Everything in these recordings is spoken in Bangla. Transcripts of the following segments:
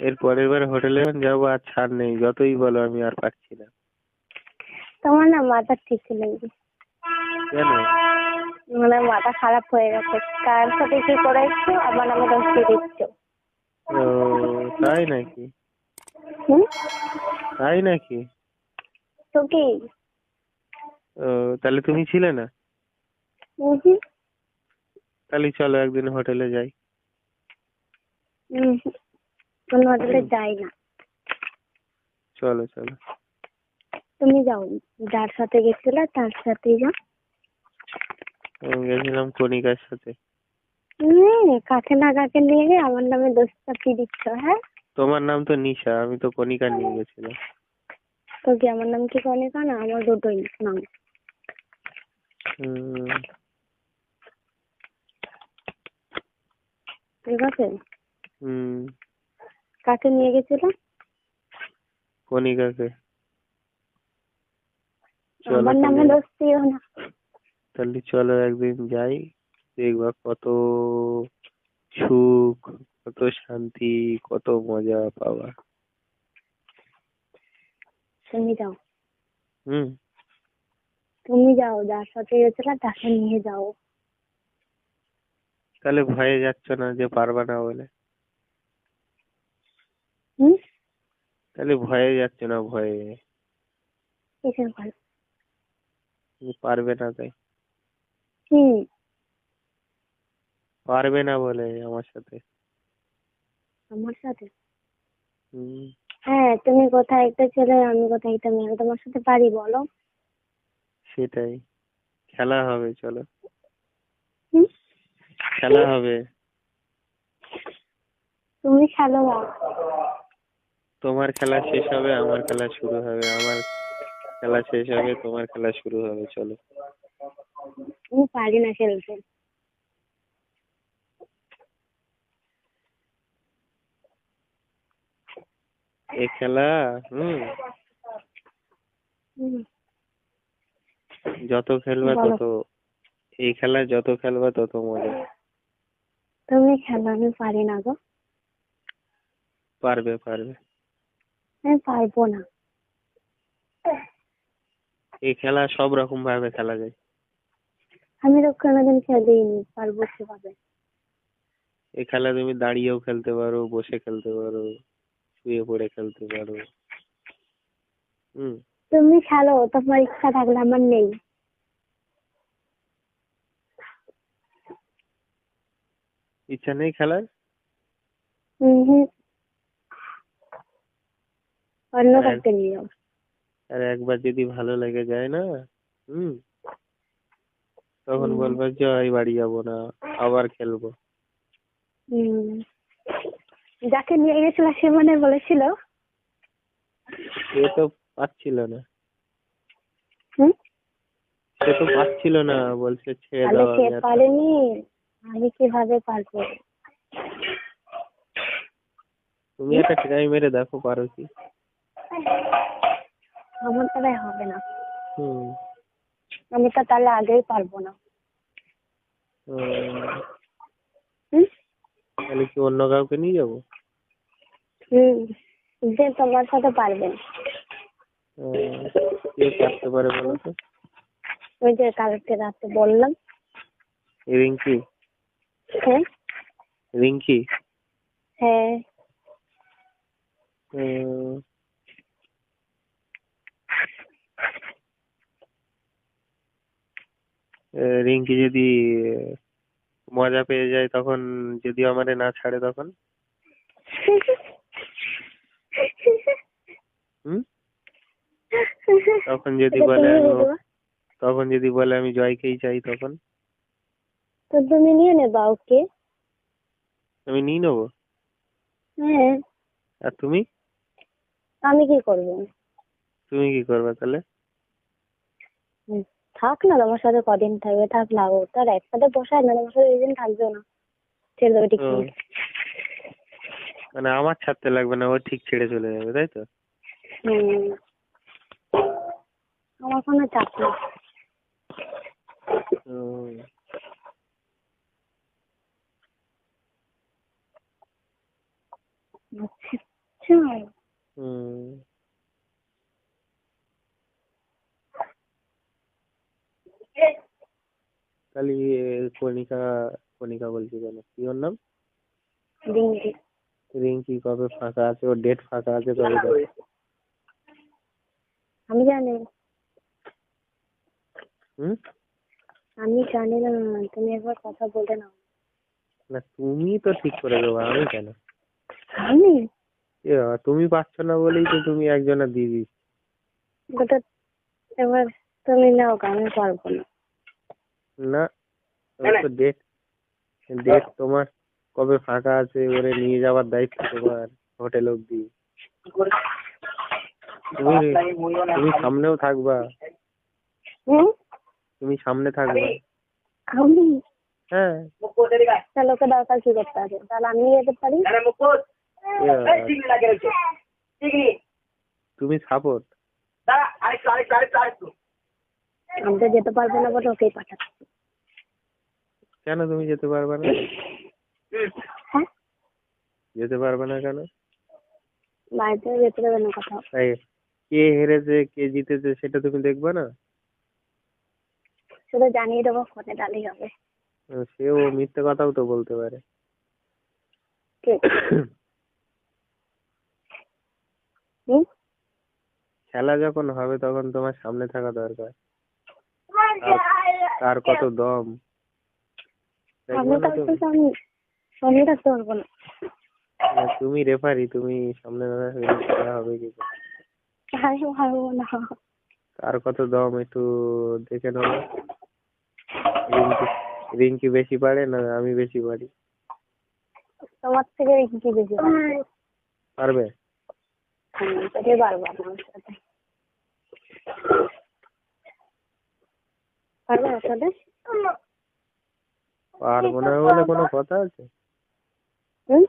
এর পরের বার হোটেলে যাবো, আর ছাড় নেই, যতই বলো আমি আর পারছি না। তোমার না মাথা ঠিক নেই, কেন? মানে মাথা খারাপ হয়ে গেছে। কার সাথে কি করেছো আবার নামে দোষ দিয়ে দিচ্ছ। ও তাই নাকি? হুম, তাই নাকি? তো কি? ও তাহলে তুমি ছিলে না? হুম তাহলে চলো একদিন হোটেলে যাই। হুম, কোনো হোটেলে যাই না। চলো চলো। তুমি যাও, যার সাথে গেছিলে তার সাথেই যাও। আমি গেছিলাম কণিকার সাথে। কাকে না কাকে নিয়ে গিয়ে আমার নামে দোষ চাপিয়ে দিচ্ছ। হ্যাঁ, তোমার নাম তো নিশা, আমি তো কণিকা নিয়ে গেছিলাম। তো কি আমার নাম কি কনিকা না? আমার দুটোই নাম। হুম, ঠিক আছে। হুম। কাকে নিয়ে গেছিল? কণিকাকে। চলো আমার নামে তাহলে, দোষ দিও না। তাহলে চলো একদিন যাই, দেখবা কত সুখ, কত শান্তি, কত মজা পাবা। তুমি যাও, হুম। তুমি যাও, যার সাথে গেছিলে তাকে নিয়ে যাও। তাহলে ভয়ে যাচ্ছ না যে পারবা না বলে? হুম, তাহলে ভয়ে যাচ্ছ না, ভয়ে? কিসের ভয়? তুমি পারবে না তাই? কি? পারবে না বলে আমার সাথে। আমার সাথে? হুম। হ্যাঁ, তুমি কোথায় একটা ছেলে, আমি কোথায় একটা মেয়ে, আমি তোমার সাথে পারি বলো? সেটাই, খেলা হবে, চলো হুম, খেলা হবে। তুমি খেলো না। তোমার খেলা শেষ হবে, আমার খেলা শুরু হবে, আমার খেলা শেষ হবে, তোমার খেলা শুরু হবে, চলো। আমি পারি না খেলতে। এই খেলা, হুম, হুম, যত খেলবা বলো। তত, এই খেলা যত খেলবা তত মজা। তুমি খেলো, আমি পারি না গো। পারবে পারবে। আমি পারবো না। এই খেলা সব রকম ভাবে খেলা যায়। আমি তো কোনোদিন খেলিনি, পারবো কিভাবে? এই খেলা তুমি দাঁড়িয়েও খেলতে পারো, বসে খেলতে পারো, শুয়ে পড়ে খেলতে পারো। হুম। তুমি খেলো, তোমার ইচ্ছা থাকলে, আমার নেই। ইচ্ছা নেই খেলার? হুম, অন্য আর কাউকে নিয়ে যাও। আর একবার যদি ভালো লেগে যায় না, হুম, তখন হুম, বলবো যে এই বাড়ি যাবো না, আবার খেলবো। হুম। যাকে নিয়ে গেছিল সে মানে বলেছিল। সে তো পাচ্ছিল না, হুম, সে তো পাচ্ছিল না, বলছে ছেড়ে তাহলে দাও, সে আমি আর পারেনি, আমি কিভাবে পারবো? তুমি একটা ট্রাই মেরে দেখো, পারো কি। আমার দ্বারাই হবে না। হুম। আমি তো তাহলে আগেই পারবো না। হুম, হুম, তাহলে কি অন্য কাউকে নিয়ে যাবো? হুম, যে তোমার সাথে পারবেন। কে পারতে পারে বলো তো? ওই যে কালকে রাতে বললাম। রিঙ্কি। হ্যাঁ, রিঙ্কি। হ্যাঁ। হুম, রিঙ্কি যদি মজা পেয়ে যায় তখন, যদি আমারে না ছাড়ে তখন? হুম। তখন যদি এটা বলে তুমি আমি বুঝবা। তখন যদি বলে আমি জয়কেই চাই, তখন তো তুমি নিয়ে নেবা ওকে। আমি নিয়ে নেবো। হ্যাঁ, আর তুমি? আমি কি করবো? তুমি কি করবে তাহলে? হুম, থাক না, তোমার সাথে কদিন থাকবে, থাক লাগো, তার একসাথে বসায় না, তোমার সাথে দুদিন থাকবে না, ছেড়ে দেবে ঠিক ও, নেই। মানে আমার ছাড়তে লাগবে না, ও ঠিক ছেড়ে চলে যাবে, তাই তো? হুম, আমার কোনো চাপ নেই। হুম, বুঝছি। সময়? হুম। তাহলে কণিকা, কণিকা বলছি কেন, কি ওর নাম? রিঙ্কি। রিঙ্কি কবে ফাঁকা আছে? ওর ডেট ফাঁকা আছে কবে দেখ। আমি জানি, হুম? আমি জানি না, তুমি একবার কথা বলে নাও। না তুমি তো ঠিক করে দেবো, আমি কেন? আমি এ বাবা, তুমি পাচ্ছ না বলেই তো তুমি একজনের দিয়ে দিচ্ছ। ওটা এবার তুমি নাও, আমি পারবো না। না, ওর তো ডেট, ডেট তোমার কবে ফাঁকা আছে ওরে নিয়ে যাওয়ার দায়িত্ব তোমার হোটেল অব্দি। তুমি তুমি সামনেও থাকবা, হুম? তুমি সামনে থাকবে। আমি হ্যাঁ। তাহলে ওকে দরকার কি করতে আছে? তাহলে আমি যেতে পারি। এ বাবা, তুমি সাপোর্ট। আমি তো যেতে পারবো না বলে ওকেই পাঠাচ্ছি। কেন তুমি যেতে পারবে না? হ্যাঁ, যেতে পারবে না কেন? বাড়িতে যেতে দেবে না কোথাও। তাই কে হেরেছে কে জিতেছে সেটা তুমি দেখবে না? শুধু জানিয়ে দেবো ফোনে, তাহলেই হবে। সেও মিথ্যে কথাও তো বলতে পারে। কে? হুম? খেলা যখন হবে তখন তোমার সামনে থাকা দরকার। তার কত দম আমি দেখবে না থাকতে তুমি? আমি সামনে থাকতে পারবো না। তুমি রেফারি, তুমি সামনে না থাকলে খেলা হবে কি করে? আমি পারবো না। তার কত দম একটু দেখে নেবো। রিঙ্কি, রিঙ্কি বেশি পারে না আমি বেশি পারি? তোমার থেকে কি বেশি পারবে? পারবে? সেটাই পারবো আমার সাথে। পারবে ওর সাথে? পারবো না বলে কোনো কথা আছে? হুম?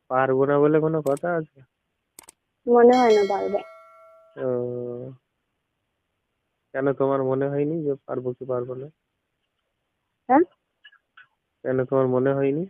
পারবো না বলে কোনো কথা আছে? মনে হয় না পারবে। ও, কেন তোমার মনে হয়নি যে পারবো কি পারবো না? হ্যাঁ, কেন তোমার মনে হয়নি?